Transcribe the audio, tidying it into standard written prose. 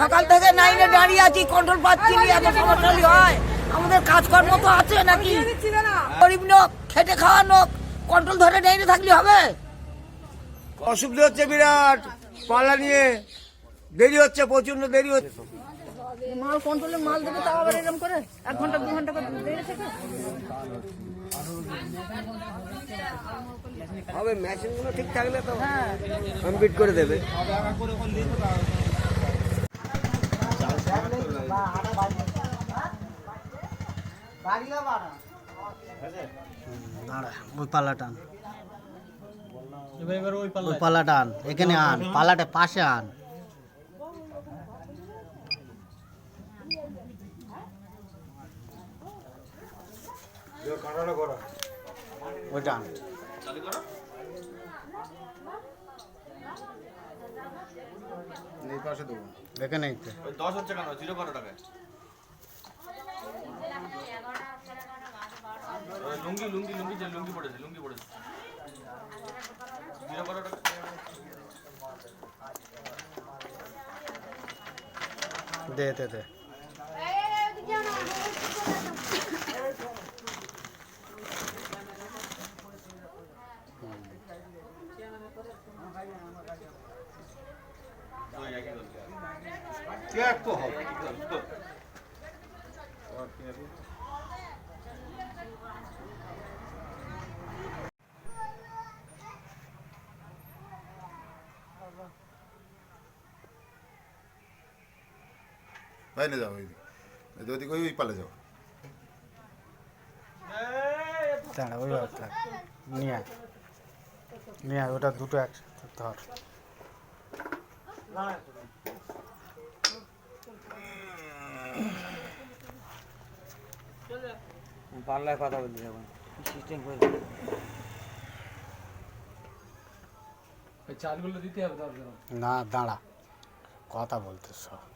সকাল থেকে লাইনে দাঁড়িয়ে আছি, কন্ট্রোল পাচ্ছি না, এত সমস্যা হয়। আমাদের কাজকর্ম তো আছে নাকি? গরিব লোক, খেটে খাওয়া লোক, কন্ট্রোল ধরে দাঁড়িয়ে থাকলে হবে? অসুবিধা হচ্ছে বিরাট, পাল্লা নিয়ে দেরি হচ্ছে, প্রচন্ড দেরি হচ্ছে। মাল কন্ট্রোলে মাল দেবে, তাও আবার এরকম করে 1 ঘন্টা 2 ঘন্টা করে দেরি থেকে হবে। মেশিনগুলো ঠিক থাকলে তো কমপ্লিট করে দেবে। ওই পাল্লা টান, ওই পাল্লা টান, এখানে আন, পাল্লাটা পাশে আন। ওই টান এখানে 10 হচ্ছে কেন? 0 12 টাকায় লুঙ্গি লুঙ্গি লুঙ্গি যে লুঙ্গি পড়েছে 0 12 টাকা। দে দে দে। এক তো হবে বাইরে যাও, ওইদিকে ওই পালে যাও। দাঁড়া, ওই থাক, নিয়ে আয়, নিয়ে আয়, ওটা দুটো একসাথে ধর। পাল্লায় কথা বলতে যাবেন, সিস্টেম করে না দাঁড়া, কথা বলতে সব।